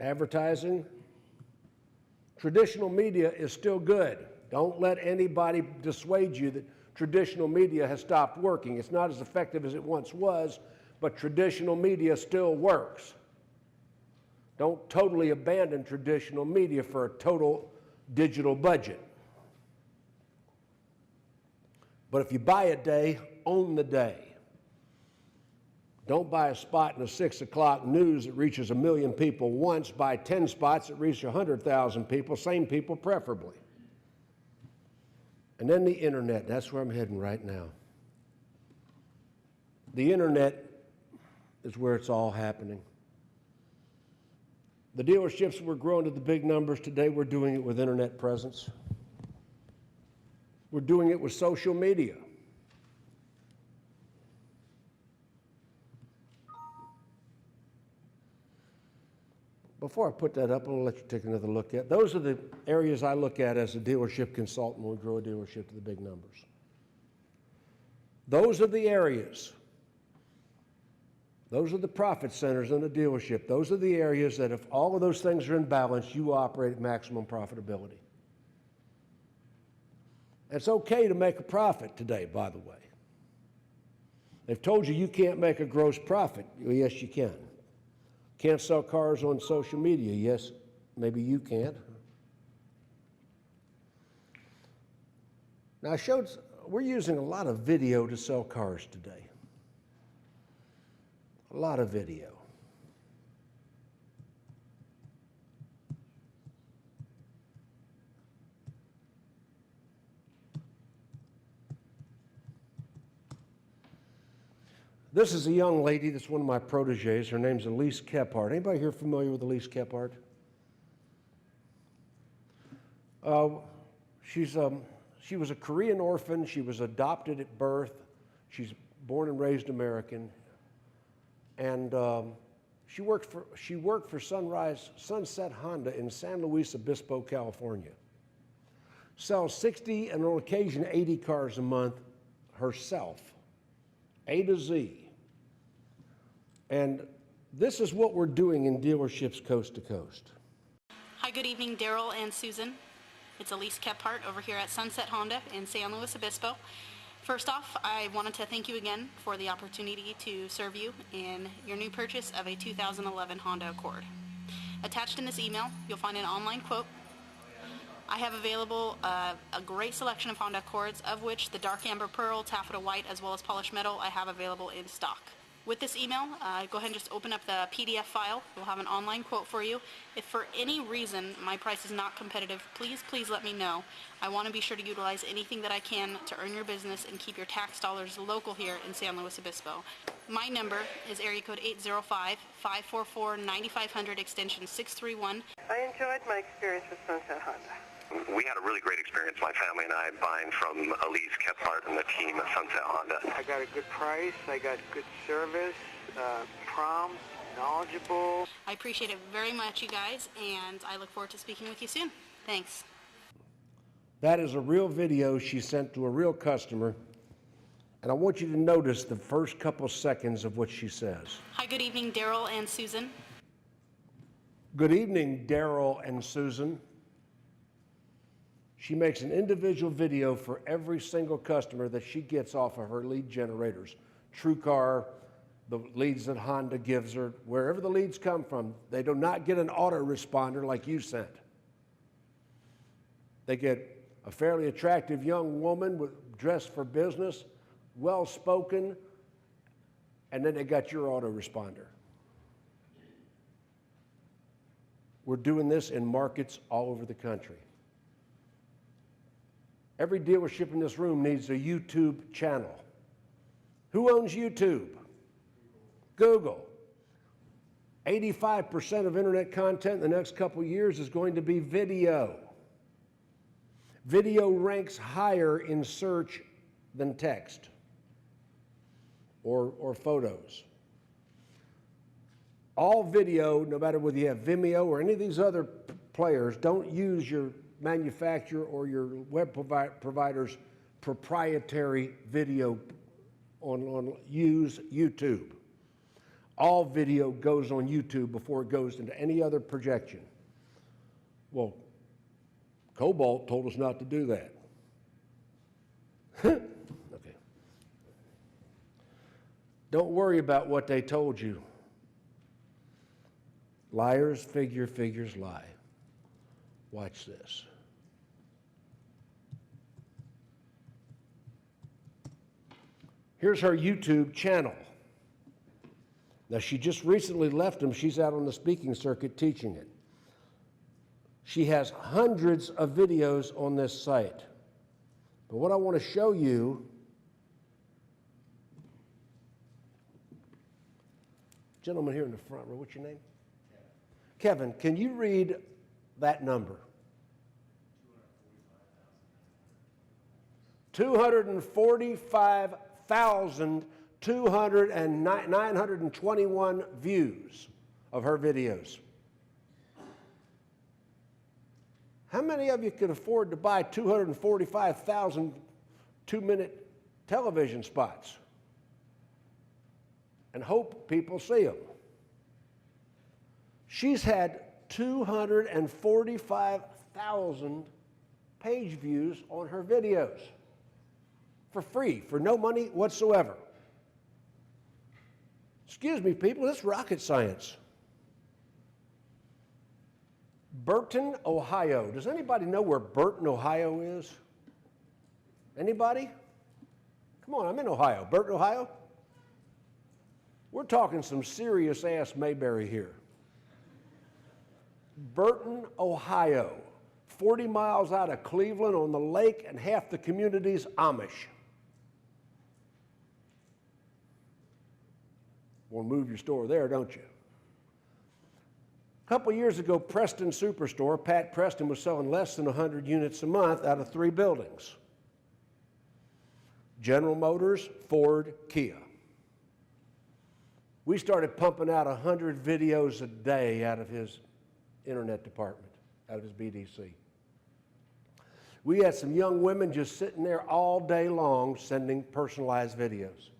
Advertising. Traditional media is still good. Don't let anybody dissuade you that traditional media has stopped working. It's not as effective as it once was, but traditional media still works. Don't totally abandon traditional media for a total digital budget. But if you buy a day, own the day. Don't buy a spot in the 6 o'clock news that reaches 1 million people once. Buy 10 spots that reach 100,000 people, same people preferably. And then the internet, that's where I'm heading right now. The internet is where it's all happening. The dealerships were growing to the big numbers. Today we're doing it with internet presence. We're doing it with social media. Before I put that up, I'm going to let you take another look at. Those are the areas I look at as a dealership consultant when we grow a dealership to the big numbers. Those are the areas. Those are the profit centers in the dealership. Those are the areas that if all of those things are in balance, you operate at maximum profitability. It's okay to make a profit today, by the way. They've told you you can't make a gross profit. Well, yes, you can. Can't sell cars on social media. Yes, maybe you can't. Now, we're using a lot of video to sell cars today. A lot of video. This is a young lady that's one of my proteges. Her name's Elise Kephart. Anybody here familiar with Elise Kephart? She was a Korean orphan. She was adopted at birth. She's born and raised American. And she worked for Sunset Honda in San Luis Obispo, California. Sells 60 and on occasion 80 cars a month herself, A to Z. And this is what we're doing in dealerships coast to coast. Hi, good evening, Daryl and Susan. It's Elise Kephart over here at Sunset Honda in San Luis Obispo. First off, I wanted to thank you again for the opportunity to serve you in your new purchase of a 2011 Honda Accord. Attached in this email, you'll find an online quote. I have available a great selection of Honda Accords, of which the dark amber pearl, taffeta white, as well as polished metal I have available in stock. With this email, go ahead and just open up the PDF file. We'll have an online quote for you. If for any reason my price is not competitive, please let me know. I want to be sure to utilize anything that I can to earn your business and keep your tax dollars local here in San Luis Obispo. My number is area code 805-544-9500, extension 631. I enjoyed my experience with Sunset Honda. We had a really great experience, my family and I, buying from Elise Kephart and the team at Sunset Honda. I got a good price, I got good service, prompt, knowledgeable. I appreciate it very much, you guys, and I look forward to speaking with you soon. Thanks. That is a real video she sent to a real customer, and I want you to notice the first couple seconds of what she says. Hi, good evening, Daryl and Susan. Good evening, Daryl and Susan. She makes an individual video for every single customer that she gets off of her lead generators. TrueCar, the leads that Honda gives her, wherever the leads come from, they do not get an autoresponder like you sent. They get a fairly attractive young woman dressed for business, well-spoken, and then they got your autoresponder. We're doing this in markets all over the country. Every dealership in this room needs a YouTube channel. Who owns YouTube? Google. 85% of internet content in the next couple of years is going to be video. Video ranks higher in search than text or photos. All video, no matter whether you have Vimeo or any of these other players, don't use your manufacturer or your web provider's proprietary video use YouTube. All video goes on YouTube before it goes into any other projection. Well, Cobalt told us not to do that. Okay. Don't worry about what they told you. Liars figure, figures lie. Watch this. Here's her YouTube channel. Now, she just recently left them. She's out on the speaking circuit teaching it. She has hundreds of videos on this site. But what I want to show you, gentleman here in the front row, what's your name? Kevin, can you read that number? 245,921 views of her videos. How many of you could afford to buy 245,000 two-minute television spots and hope people see them? She's had 245,000 page views on her videos for free, for no money whatsoever. Excuse me, people, this is rocket science. Burton, Ohio. Does anybody know where Burton, Ohio is? Anybody? Come on, I'm in Ohio. Burton, Ohio? We're talking some serious ass Mayberry here. Burton, Ohio. 40 miles out of Cleveland on the lake, and half the community's Amish. Want to move your store there, don't you? A couple years ago, Preston Superstore, Pat Preston, was selling less than 100 units a month out of 3 buildings. General Motors, Ford, Kia. We started pumping out 100 videos a day out of his internet department, out of his BDC. We had some young women just sitting there all day long sending personalized videos.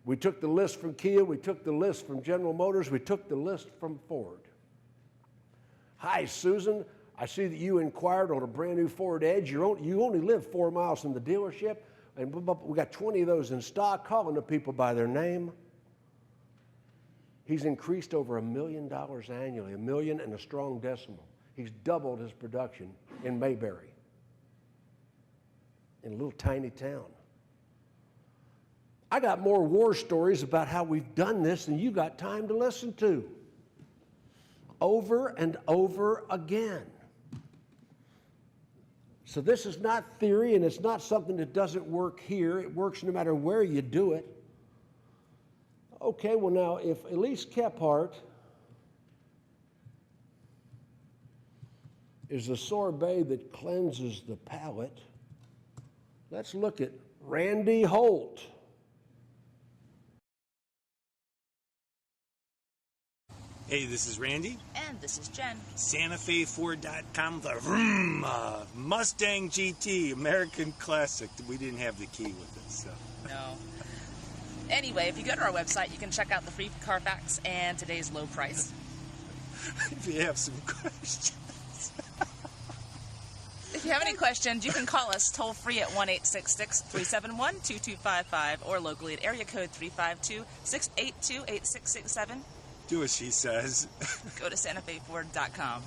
We took the list from Kia, we took the list from General Motors, we took the list from Ford. Hi, Susan, I see that you inquired on a brand new Ford Edge. You only live 4 miles from the dealership, and we got 20 of those in stock, calling the people by their name. He's increased over $1 million annually, $1 million and a strong decimal. He's doubled his production in Mayberry, in a little tiny town. I got more war stories about how we've done this than you got time to listen to. Over and over again. So this is not theory, and it's not something that doesn't work here. It works no matter where you do it. Okay, well now, if Elise Kephart is the sorbet that cleanses the palate, let's look at Randy Holt. Hey, this is Randy. And this is Jen. SantaFeFord.com, the vroom, Mustang GT, American Classic. We didn't have the key with us, so. No. Anyway, if you go to our website, you can check out the free Carfax and today's low price. If you have some questions. If you have any questions, you can call us toll free at 1-866-371-2255 or locally at area code 352-682-8667. Do as she says. Go to SantaFeFord.com.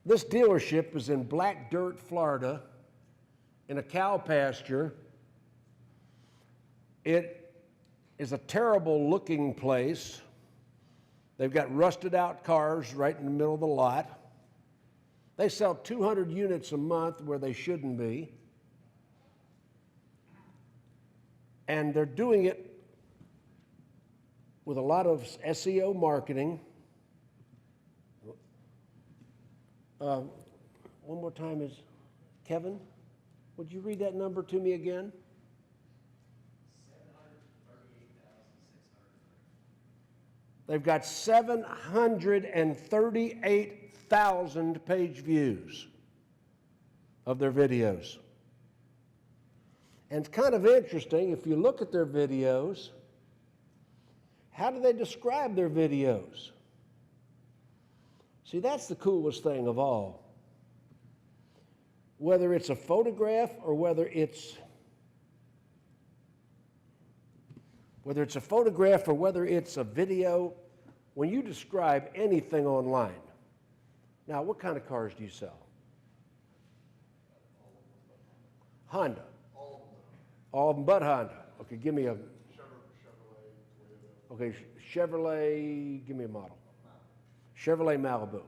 This dealership is in Black Dirt, Florida, in a cow pasture. It is a terrible looking place. They've got rusted out cars right in the middle of the lot. They sell 200 units a month where they shouldn't be. And they're doing it with a lot of SEO marketing. One more time is, Kevin, would you read that number to me again? 738,600. They've got 738,000 page views of their videos. And it's kind of interesting, if you look at their videos, How do they describe their videos? See, that's the coolest thing of all. Whether it's a photograph or whether it's a video, when you describe anything online, now what kind of cars do you sell? Honda. All of them but Honda. Okay, give me a... Okay, Chevrolet, give me a model. Chevrolet Malibu.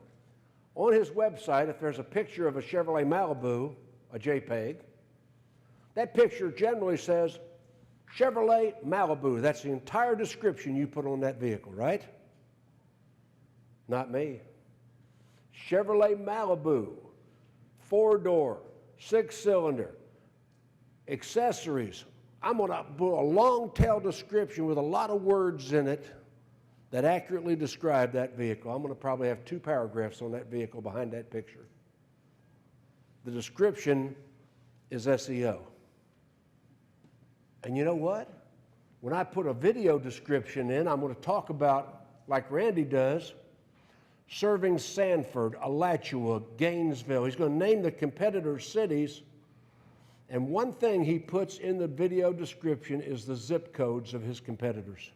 On his website, if there's a picture of a Chevrolet Malibu, a JPEG, that picture generally says Chevrolet Malibu. That's the entire description you put on that vehicle, right? Not me. Chevrolet Malibu, 4-door, 6-cylinder, accessories. I'm going to put a long tail description with a lot of words in it that accurately describe that vehicle. I'm going to probably have 2 paragraphs on that vehicle behind that picture. The description is SEO. And you know what? When I put a video description in, I'm going to talk about, like Randy does, serving Sanford, Alachua, Gainesville. He's going to name the competitor cities. And one thing he puts in the video description is the zip codes of his competitors.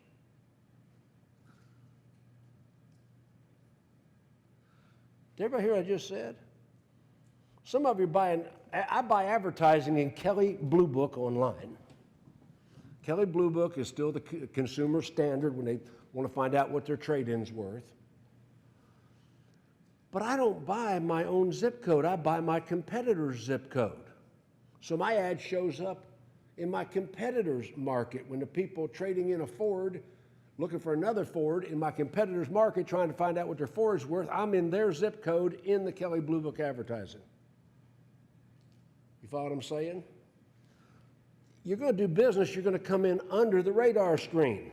Did everybody hear what I just said? Some of you I buy advertising in Kelley Blue Book online. Kelley Blue Book is still the consumer standard when they want to find out what their trade-in's worth. But I don't buy my own zip code. I buy my competitor's zip code. So my ad shows up in my competitor's market when the people trading in a Ford, looking for another Ford in my competitor's market, trying to find out what their Ford's worth, I'm in their zip code in the Kelley Blue Book advertising. You follow what I'm saying? You're going to do business, you're going to come in under the radar screen.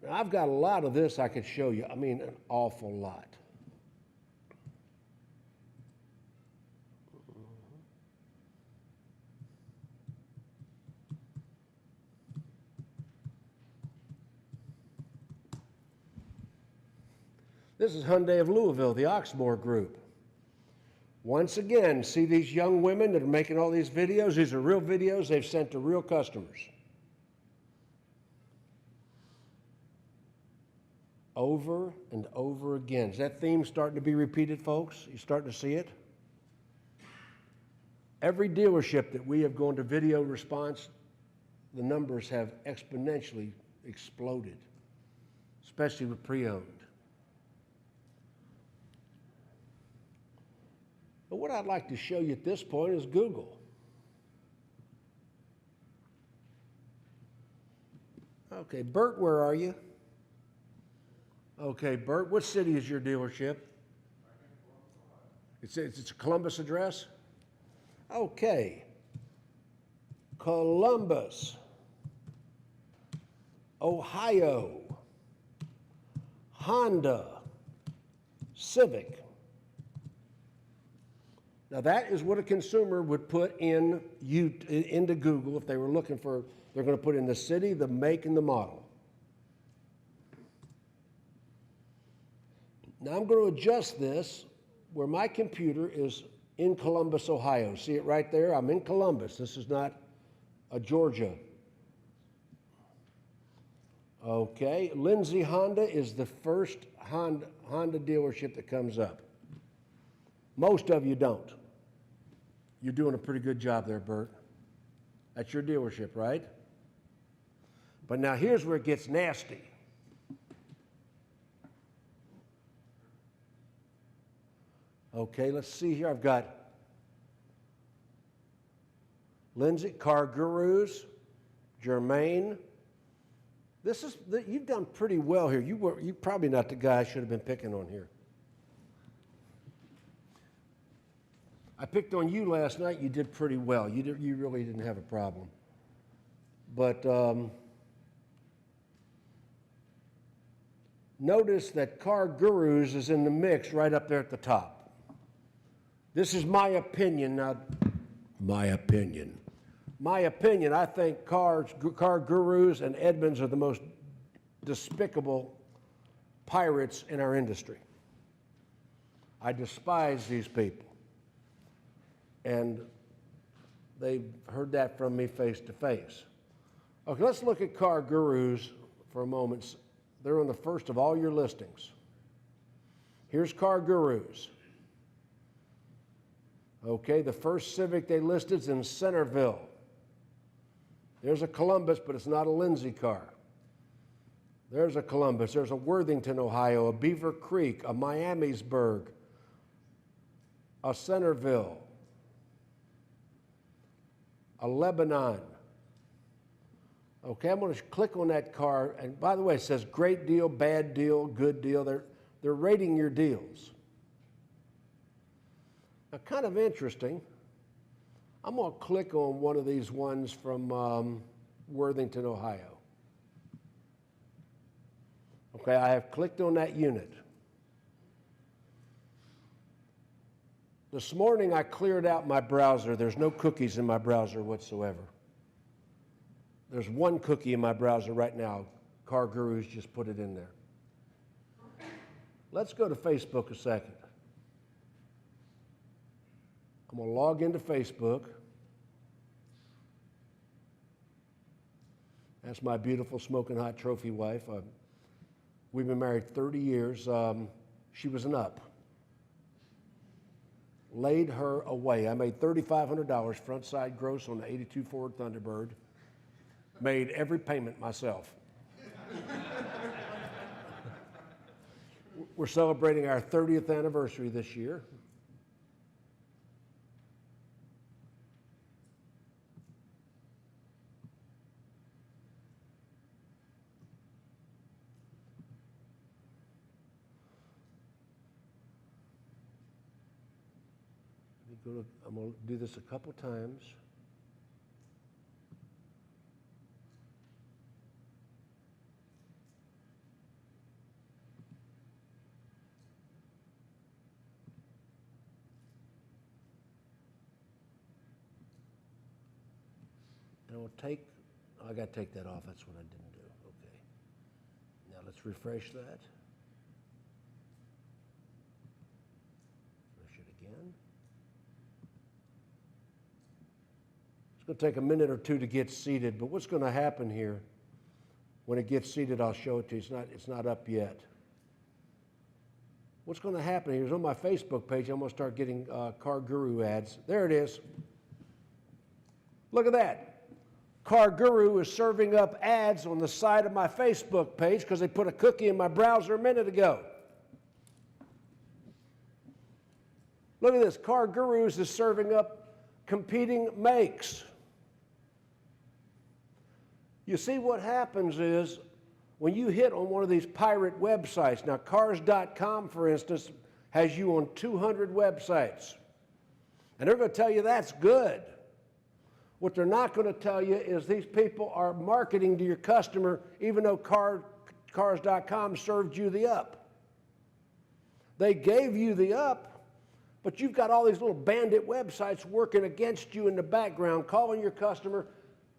Now, I've got a lot of this I could show you. I mean, an awful lot. This is Hyundai of Louisville, the Oxmoor Group. Once again, see these young women that are making all these videos? These are real videos they've sent to real customers. Over and over again. Is that theme starting to be repeated, folks? You starting to see it? Every dealership that we have gone to video response, the numbers have exponentially exploded, especially with pre-owned. But what I'd like to show you at this point is Google. Okay, Bert, where are you? Okay, Bert, what city is your dealership? It's a Columbus address? Okay. Columbus, Ohio, Honda, Civic. Now that is what a consumer would put into Google if they were looking for, they're going to put in the city, the make, and the model. Now I'm going to adjust this where my computer is in Columbus, Ohio. See it right there? I'm in Columbus. This is not a Georgia. Okay, Lindsay Honda is the first Honda dealership that comes up. Most of you don't. You're doing a pretty good job there, Bert. That's your dealership, right? But now here's where it gets nasty. Okay, let's see here. I've got Lindsay, Car Gurus, Germain. You've done pretty well here. You're probably not the guy I should have been picking on here. I picked on you last night. You did pretty well. You really didn't have a problem. But notice that Car Gurus is in the mix right up there at the top. This is my opinion, not my opinion. My opinion, I think car gurus and Edmunds are the most despicable pirates in our industry. I despise these people. And they've heard that from me face to face. Okay, let's look at car gurus for a moment. They're on the first of all your listings. Here's car gurus. Okay, the first Civic they listed is in Centerville. There's a Columbus, but it's not a Lindsay car. There's a Columbus. There's a Worthington, Ohio, a Beaver Creek, a Miamisburg, a Centerville, a Lebanon. Okay, I'm going to click on that car, and by the way, it says great deal, bad deal, good deal. They're rating your deals. Now, kind of interesting, I'm going to click on one of these ones from Worthington, Ohio. Okay, I have clicked on that unit. This morning I cleared out my browser. There's no cookies in my browser whatsoever. There's one cookie in my browser right now. Car Gurus just put it in there. Let's go to Facebook a second. I'm going to log into Facebook. That's my beautiful smoking hot trophy wife. We've been married 30 years. She was an up. Laid her away. I made $3,500 front side gross on the 82 Ford Thunderbird. Made every payment myself. We're celebrating our 30th anniversary this year. I'm going to do this a couple times. And we'll take, I got to take that off. That's what I didn't do. Okay. Now let's refresh that. Refresh it again. It's going to take a minute or two to get seated, but what's going to happen here, when it gets seated, I'll show it to you. It's not up yet. What's going to happen here is on my Facebook page, I'm going to start getting Car Guru ads. There it is. Look at that. Car Guru is serving up ads on the side of my Facebook page because they put a cookie in my browser a minute ago. Look at this. Car Gurus is serving up competing makes. You see, what happens is when you hit on one of these pirate websites, now cars.com, for instance, has you on 200 websites. And they're going to tell you that's good. What they're not going to tell you is these people are marketing to your customer even though cars.com served you the up. They gave you the up, but you've got all these little bandit websites working against you in the background, calling your customer,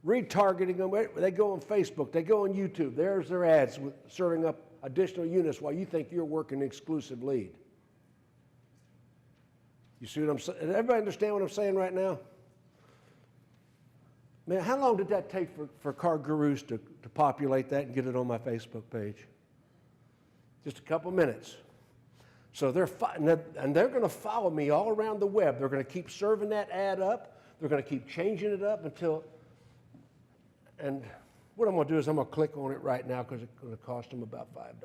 retargeting them. They go on Facebook, they go on YouTube. There's their ads serving up additional units while you think you're working exclusive lead. You see what I'm saying? Does everybody understand what I'm saying right now? Man, how long did that take for Car Gurus to populate that and get it on my Facebook page? Just a couple minutes. So they're going to follow me all around the web. They're going to keep serving that ad up. They're going to keep changing it up until, and what I'm going to do is I'm going to click on it right now because it's going to cost them about $5.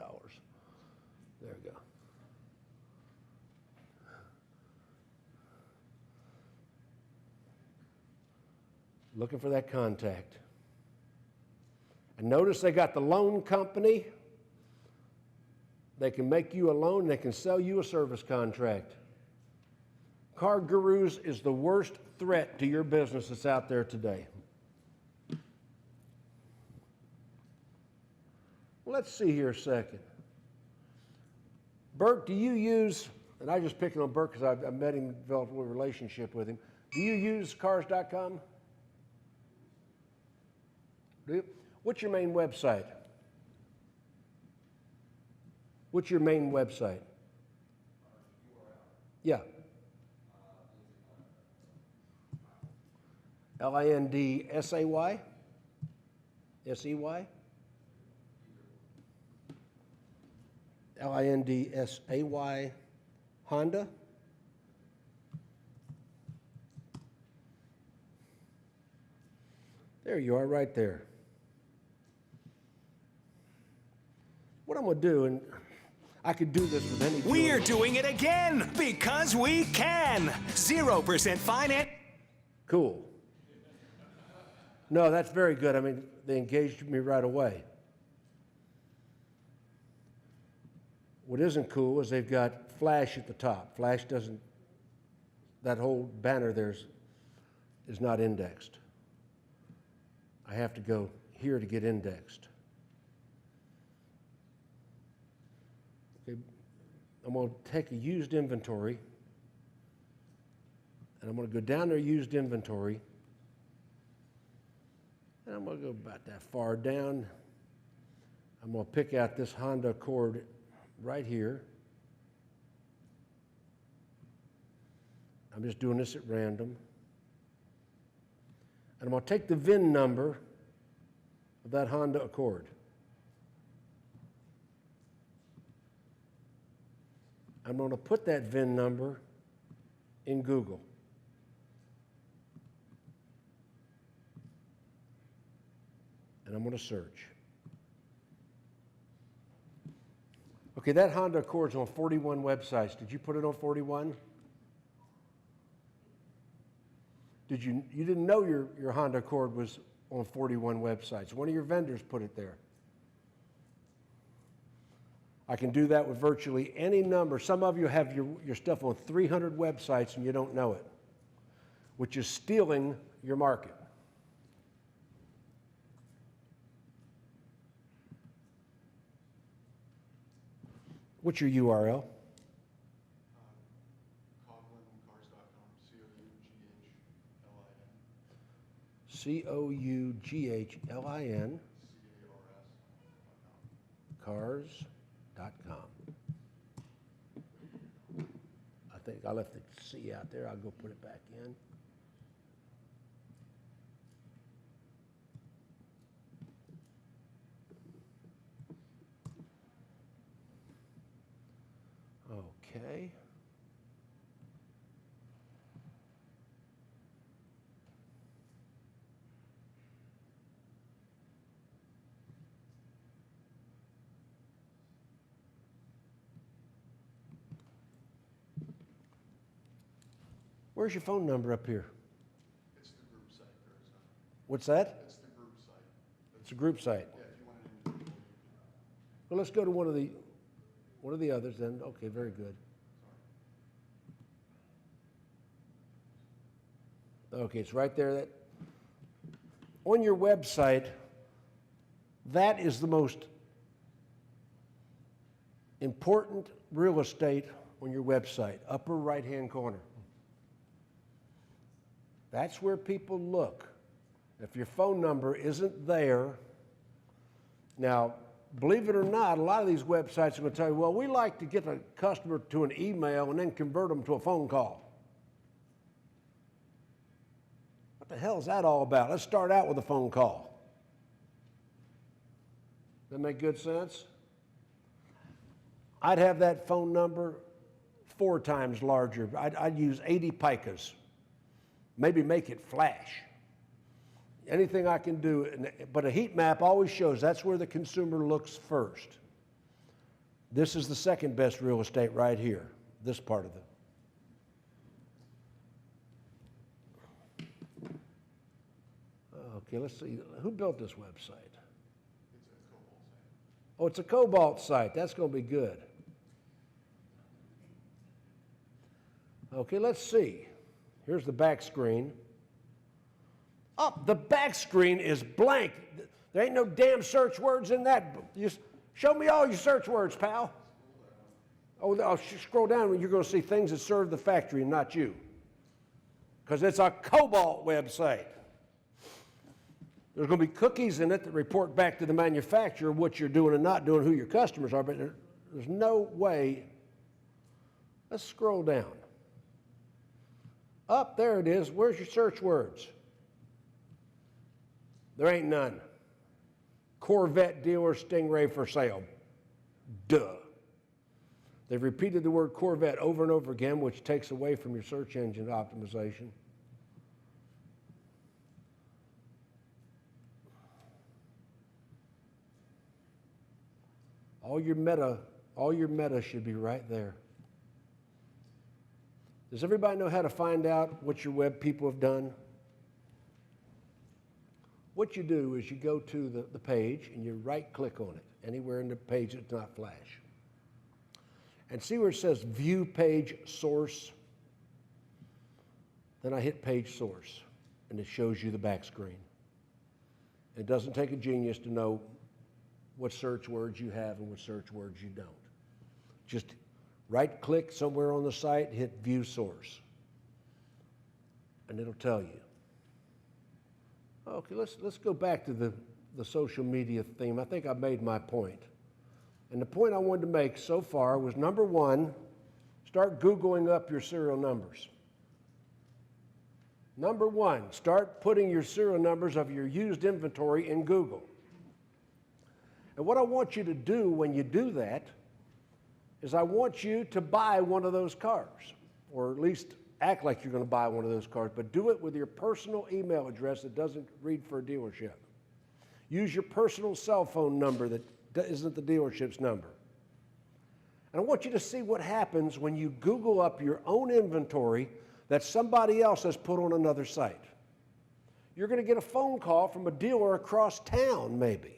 There we go. Looking for that contact. And notice they got the loan company. They can make you a loan. They can sell you a service contract. Car Gurus is the worst threat to your business that's out there today. Let's see here a second. Bert, do you use, and I'm just picking on Bert because I've met him, developed a relationship with him. Do you use cars.com? Do you? What's your main website? What's your main website? Yeah. Lindsay? S-E-Y? Lindsay Honda? There you are, right there. What I'm going to do, and I could do this with any. We're doing it again because we can. 0% finance. Cool. No, that's very good. I mean, they engaged me right away. What isn't cool is they've got Flash at the top. Flash doesn't, that whole banner there is not indexed. I have to go here to get indexed. Okay, I'm going to take a used inventory, and I'm going to go down there, used inventory, and I'm going to go about that far down. I'm going to pick out this Honda Accord right here. I'm just doing this at random. And I'm going to take the VIN number of that Honda Accord. I'm going to put that VIN number in Google. And I'm going to search. Okay, that Honda Accord's on 41 websites. Did you put it on 41? You didn't know your Honda Accord was on 41 websites. One of your vendors put it there. I can do that with virtually any number. Some of you have your stuff on 300 websites and you don't know it, which is stealing your market. What's your URL? COUGHLIN. Cars.com. I think I left the C out there. I'll go put it back in. Okay. Where's your phone number up here? It's the group site. What's that? It's the group site. It's a group site. Yeah, if you want it individual. Well, let's go to one of the others then. Okay, very good. Okay, it's right there. That on your website, that is the most important real estate on your website, upper right-hand corner. That's where people look. If your phone number isn't there, now, believe it or not, a lot of these websites are going to tell you, well, we like to get a customer to an email and then convert them to a phone call. What the hell is that all about? Let's start out with a phone call. Does that make good sense? I'd have that phone number 4 times larger. I'd use 80 picas. Maybe make it flash. Anything I can do, but a heat map always shows that's where the consumer looks first. This is the second best real estate right here, this part of it. Okay, let's see. Who built this website? It's a Cobalt site. Oh, it's a Cobalt site. That's going to be good. Okay, let's see. Here's the back screen. Oh, the back screen is blank. There ain't no damn search words in that. Show me all your search words, pal. Oh, I'll scroll down and you're going to see things that serve the factory and not you. Because it's a Cobalt website. There's going to be cookies in it that report back to the manufacturer what you're doing and not doing, who your customers are, but there's no way. Let's scroll down. Up there it is. Where's your search words? There ain't none. Corvette dealer Stingray for sale. Duh. They've repeated the word Corvette over and over again, which takes away from your search engine optimization. All your meta should be right there. Does everybody know how to find out what your web people have done? What you do is you go to the page and you right-click on it, anywhere in the page that's not Flash. And see where it says View Page Source? Then I hit Page Source, and it shows you the back screen. It doesn't take a genius to know what search words you have and what search words you don't. Just right-click somewhere on the site, hit View Source, and it'll tell you. Okay, let's go back to the social media theme. I think I made my point. And the point I wanted to make so far was, number one, start Googling up your serial numbers. Number one, start putting your serial numbers of your used inventory in Google. And what I want you to do when you do that is I want you to buy one of those cars, or at least act like you're going to buy one of those cars, but do it with your personal email address that doesn't read for a dealership. Use your personal cell phone number that isn't the dealership's number. And I want you to see what happens when you Google up your own inventory that somebody else has put on another site. You're going to get a phone call from a dealer across town, maybe.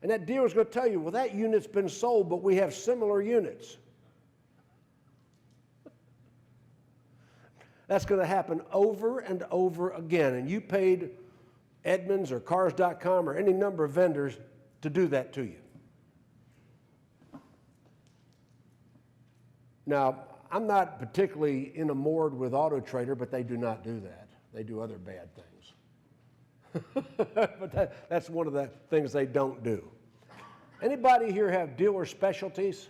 And that dealer's going to tell you, well, that unit's been sold, but we have similar units. That's going to happen over and over again. And you paid Edmunds or Cars.com or any number of vendors to do that to you. Now, I'm not particularly enamored with Auto Trader, but they do not do that. They do other bad things. But that's one of the things they don't do. Anybody here have dealer specialties?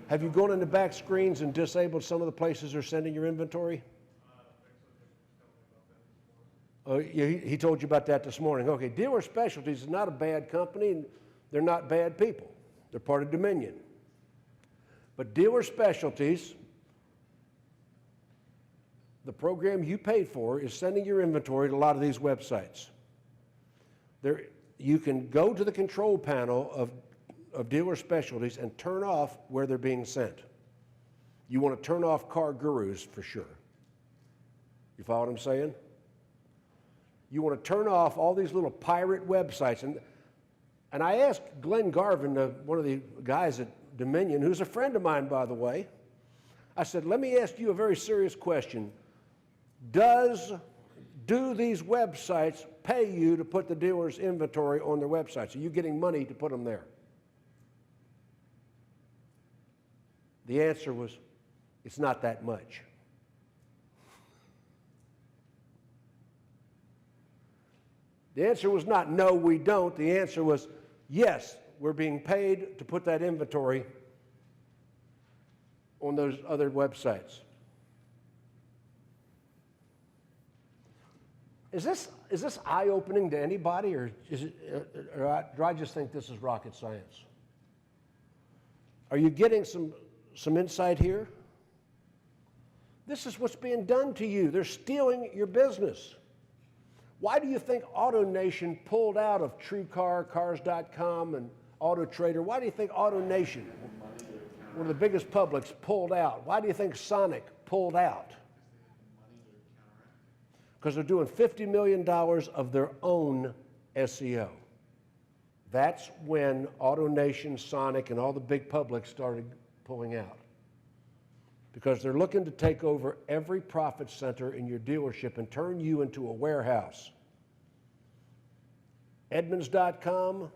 Have you gone in the back screens and disabled some of the places they're sending your inventory? Oh, yeah, he told you about that this morning. Okay, Dealer Specialties is not a bad company, and they're not bad people. They're part of Dominion. But Dealer Specialties, the program you paid for, is sending your inventory to a lot of these websites. You can go to the control panel of Dealer Specialties and turn off where they're being sent. You want to turn off Car Gurus for sure. You follow what I'm saying? You want to turn off all these little pirate websites. And I asked Glenn Garvin, one of the guys at Dominion, who's a friend of mine, by the way, I said, let me ask you a very serious question. Do these websites pay you to put the dealer's inventory on their websites? Are you getting money to put them there? The answer was, it's not that much. The answer was not, no, we don't. The answer was, yes, we're being paid to put that inventory on those other websites. Is this eye-opening to anybody, or do I just think this is rocket science? Are you getting some insight here? This is what's being done to you. They're stealing your business. Why do you think AutoNation pulled out of TrueCar, Cars.com, and Auto Trader? Why do you think AutoNation, one of the biggest publics, pulled out? Why do you think Sonic pulled out? Because they're doing $50 million of their own SEO. That's when AutoNation, Sonic, and all the big publics started pulling out. Because they're looking to take over every profit center in your dealership and turn you into a warehouse. Edmunds.com,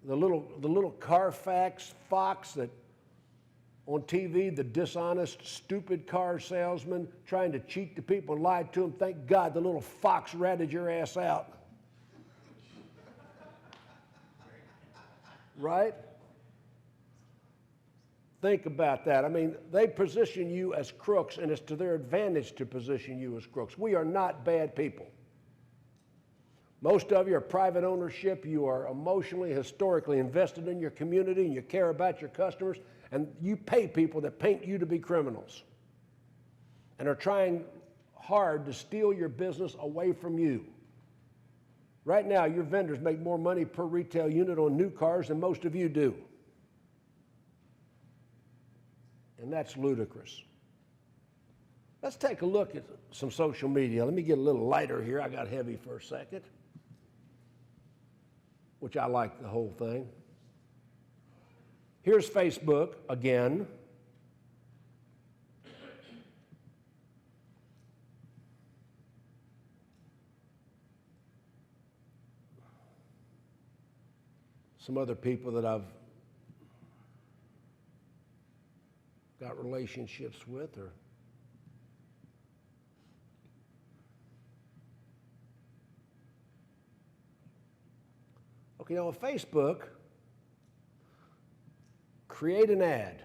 the little Carfax fox that on TV, the dishonest, stupid car salesman trying to cheat the people and lie to them. Thank God the little fox ratted your ass out. Right? Think about that. I mean, they position you as crooks, and it's to their advantage to position you as crooks. We are not bad people. Most of you are private ownership. You are emotionally, historically invested in your community, and you care about your customers, and you pay people that paint you to be criminals and are trying hard to steal your business away from you. Right now, your vendors make more money per retail unit on new cars than most of you do. And that's ludicrous. Let's take a look at some social media. Let me get a little lighter here. I got heavy for a second, which I like the whole thing. Here's Facebook again. Some other people that I've got relationships with or okay, now on Facebook, create an ad.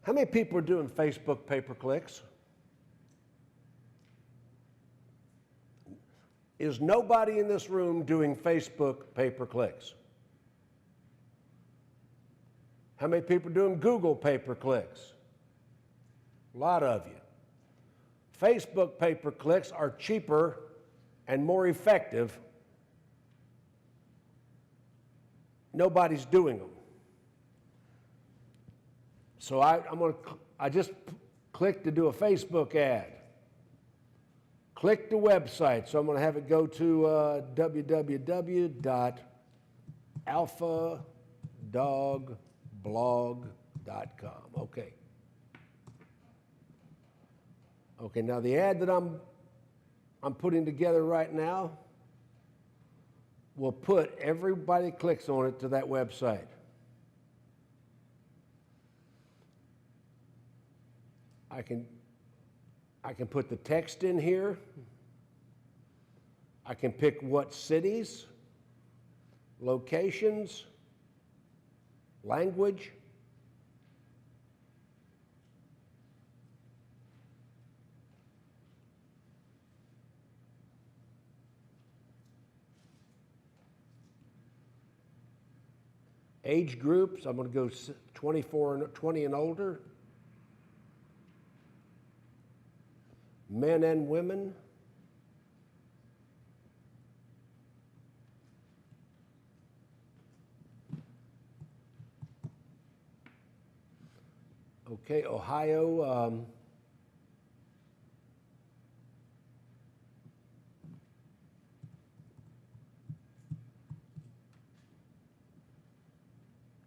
How many people are doing Facebook pay-per-clicks? Is nobody in this room doing Facebook pay-per-clicks? How many people are doing Google pay-per-clicks? A lot of you. Facebook pay-per-clicks are cheaper and more effective. Nobody's doing them. So I just clicked to do a Facebook ad. Click the website. So I'm going to have it go to www.alphadogblog.com. Okay. Okay, now the ad that I'm putting together right now will put everybody that clicks on it to that website. I can put the text in here. I can pick what cities, locations, language. Age groups, I'm going to go 20 and older. Men and women. Okay, Ohio.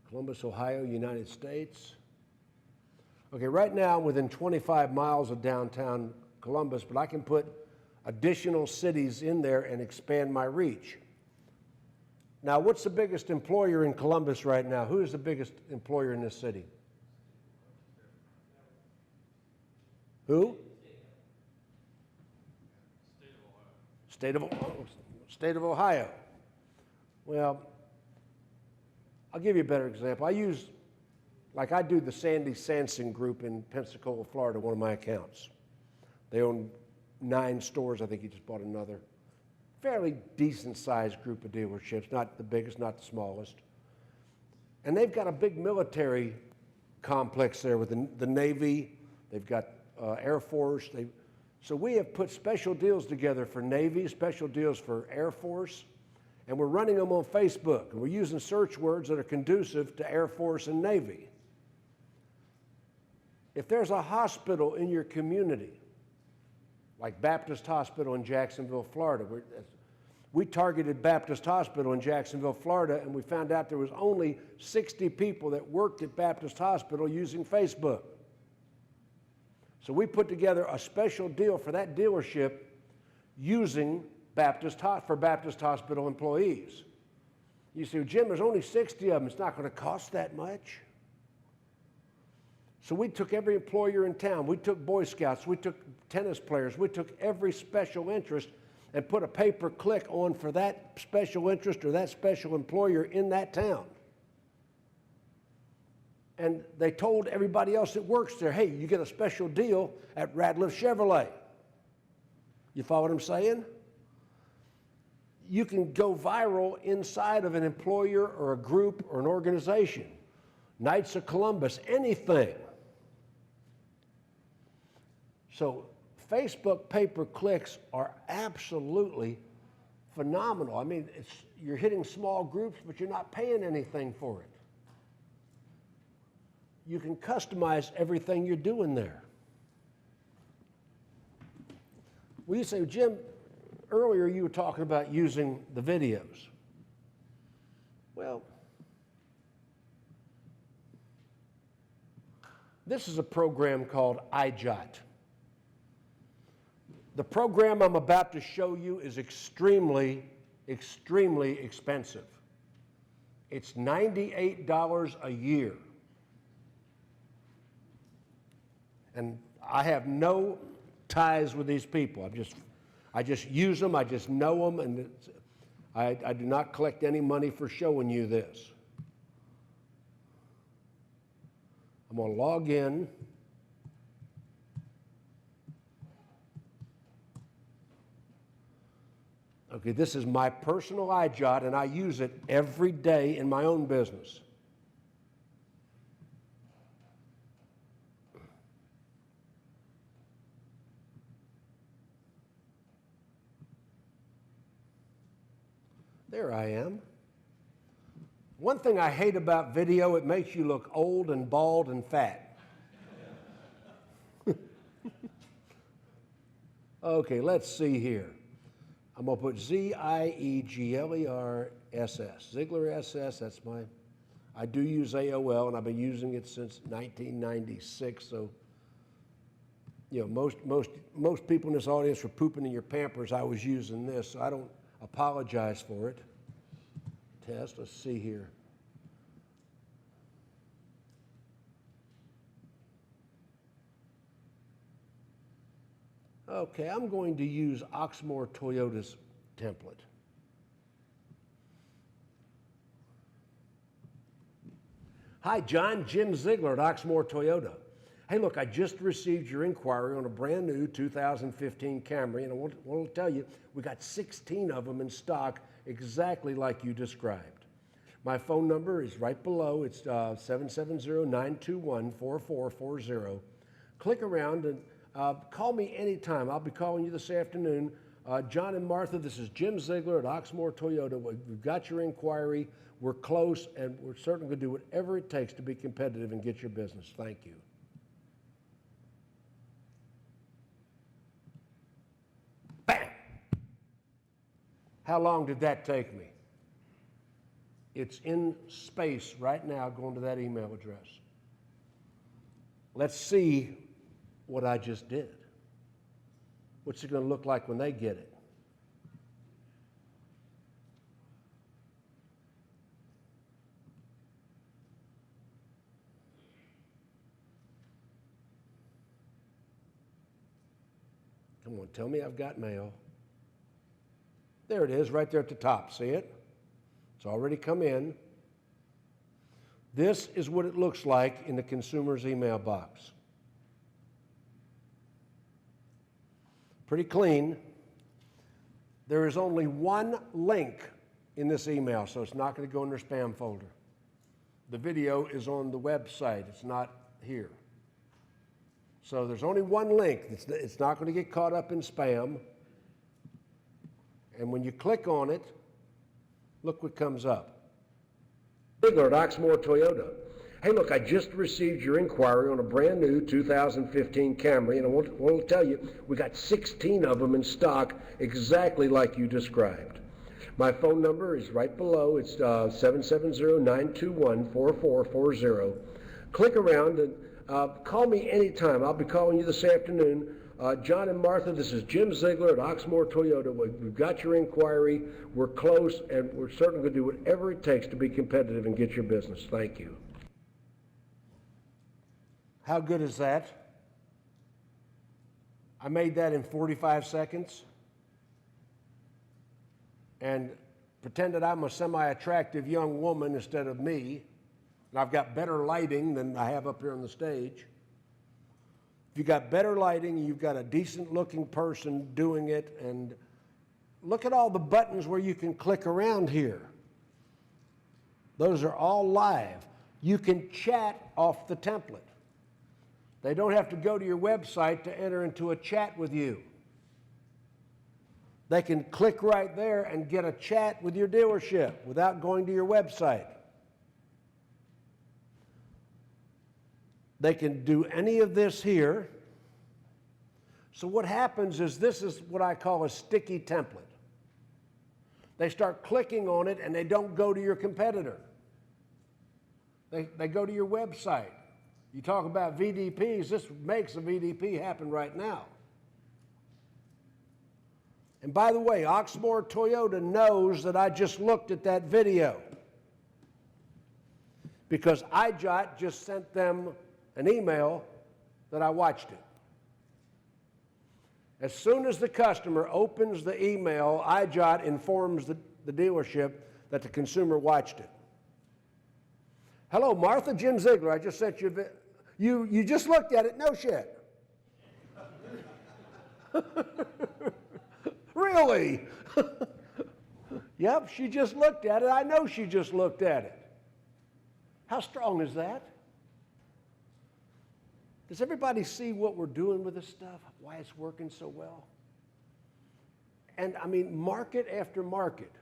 Columbus, Ohio, United States. Okay, right now I'm within 25 miles of downtown Columbus, but I can put additional cities in there and expand my reach. Now, what's the biggest employer in Columbus right now? Who is the biggest employer in this city? Who? State of Ohio. Well, I'll give you a better example. I do the Sandy Sanson Group in Pensacola, Florida, one of my accounts. They own 9 stores. I think he just bought another. Fairly decent-sized group of dealerships, not the biggest, not the smallest. And they've got a big military complex there with the Navy. They've got Air Force. So we have put special deals together for Navy, special deals for Air Force, and we're running them on Facebook. And we're using search words that are conducive to Air Force and Navy. If there's a hospital in your community, like Baptist Hospital in Jacksonville, Florida, we targeted Baptist Hospital in Jacksonville, Florida, and we found out there was only 60 people that worked at Baptist Hospital using Facebook. So we put together a special deal for that dealership using Baptist Hospital employees. You say, well, Jim, there's only 60 of them. It's not going to cost that much. So we took every employer in town. We took Boy Scouts. We took tennis players. We took every special interest and put a pay-per-click on for that special interest or that special employer in that town. And they told everybody else that works there, hey, you get a special deal at Radcliffe Chevrolet. You follow what I'm saying? You can go viral inside of an employer or a group or an organization. Knights of Columbus, anything. So Facebook pay-per-clicks are absolutely phenomenal. I mean, you're hitting small groups, but you're not paying anything for it. You can customize everything you're doing there. Well, you say, Jim, earlier you were talking about using the videos. Well, this is a program called iJot. The program I'm about to show you is extremely, extremely expensive. It's $98 a year. And I have no ties with these people. I just use them, I just know them, and I do not collect any money for showing you this. I'm going to log in. Okay, this is my personal iJot, and I use it every day in my own business. There I am. One thing I hate about video, it makes you look old and bald and fat. Okay, let's see here. I'm going to put Z-I-E-G-L-E-R-S-S. Ziegler SS, that's I do use AOL, and I've been using it since 1996, so, you know, most people in this audience were pooping in your Pampers. I was using this, so I don't apologize for it. Test, let's see here. Okay, I'm going to use Oxmoor Toyota's template. Hi, John, Jim Ziegler at Oxmoor Toyota. Hey, look, I just received your inquiry on a brand new 2015 Camry, and I want to tell you, we got 16 of them in stock exactly like you described. My phone number is right below. It's 770-921-4440. Click around and call me anytime. I'll be calling you this afternoon. John and Martha, this is Jim Ziegler at Oxmoor Toyota. We've got your inquiry. We're close, and we're certainly going to do whatever it takes to be competitive and get your business. Thank you. Bam! How long did that take me? It's in space right now going to that email address. Let's see what I just did. What's it going to look like when they get it? Come on, tell me I've got mail. There it is, right there at the top. See it? It's already come in. This is what it looks like in the consumer's email box. Pretty clean. There is only one link in this email, so it's not going to go in their spam folder. The video is on the website. It's not here. So there's only one link. It's not going to get caught up in spam. And when you click on it, look what comes up. Ziegler at Oxmoor Toyota. Hey, look, I just received your inquiry on a brand new 2015 Camry, and I want to tell you, we got 16 of them in stock exactly like you described. My phone number is right below. It's 770-921-4440. Click around and call me anytime. I'll be calling you this afternoon. John and Martha, this is Jim Ziegler at Oxmoor Toyota. We've got your inquiry. We're close, and we're certainly going to do whatever it takes to be competitive and get your business. Thank you. How good is that? I made that in 45 seconds and pretended I'm a semi-attractive young woman instead of me. And I've got better lighting than I have up here on the stage. If you've got better lighting, you've got a decent-looking person doing it, and look at all the buttons where you can click around here. Those are all live. You can chat off the template. They don't have to go to your website to enter into a chat with you. They can click right there and get a chat with your dealership without going to your website. They can do any of this here. So what happens is this is what I call a sticky template. They start clicking on it and they don't go to your competitor. They go to your website. You talk about VDPs, this makes a VDP happen right now. And by the way, Oxmoor Toyota knows that I just looked at that video because iJot just sent them an email that I watched it. As soon as the customer opens the email, iJot informs the dealership that the consumer watched it. Hello, Martha, Jim Ziegler, I just sent you you just looked at it, no shit. Really? Yep, she just looked at it. I know she just looked at it. How strong is that? Does everybody see what we're doing with this stuff? Why it's working so well? And I mean, market after market.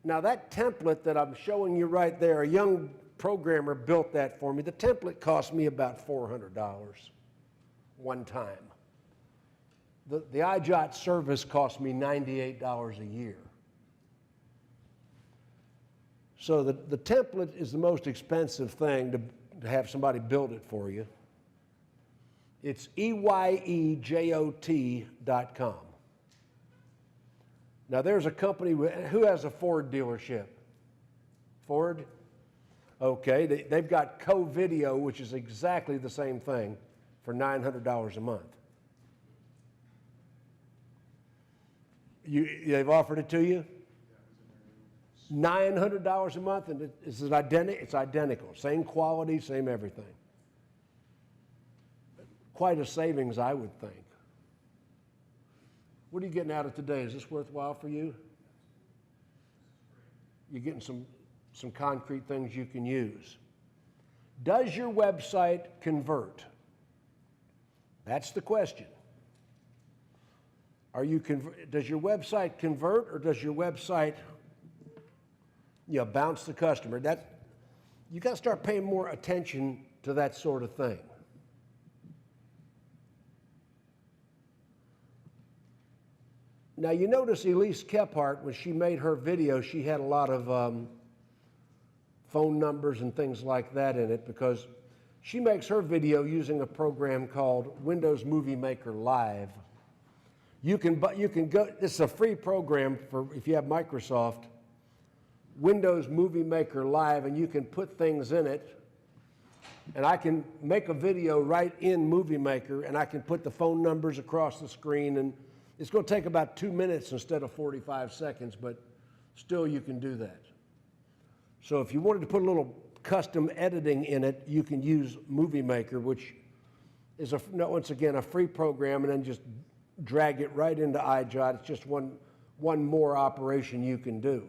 Now that template that I'm showing you right there, a young programmer built that for me. The template cost me about $400 one time. The iJot service cost me $98 a year. So the template is the most expensive thing to have somebody build it for you. It's EYEJOT.com. Now there's a company, who has a Ford dealership? Ford? Okay, they've got Co-Video, which is exactly the same thing, for $900 a month. They've offered it to you? $900 a month, and it's identical. Same quality, same everything. Quite a savings, I would think. What are you getting out of today? Is this worthwhile for you? You're getting some concrete things you can use. Does your website convert? That's the question. Does your website convert, or does your website bounce the customer? You got to start paying more attention to that sort of thing. Now you notice Elise Kephart, when she made her video, she had a lot of phone numbers and things like that in it because she makes her video using a program called Windows Movie Maker Live. You can go, this is a free program for if you have Microsoft, Windows Movie Maker Live, and you can put things in it. And I can make a video right in Movie Maker, and I can put the phone numbers across the screen, and it's going to take about 2 minutes instead of 45 seconds, but still you can do that. So if you wanted to put a little custom editing in it, you can use Movie Maker, which is, once again, a free program, and then just drag it right into iJot. It's just one more operation you can do.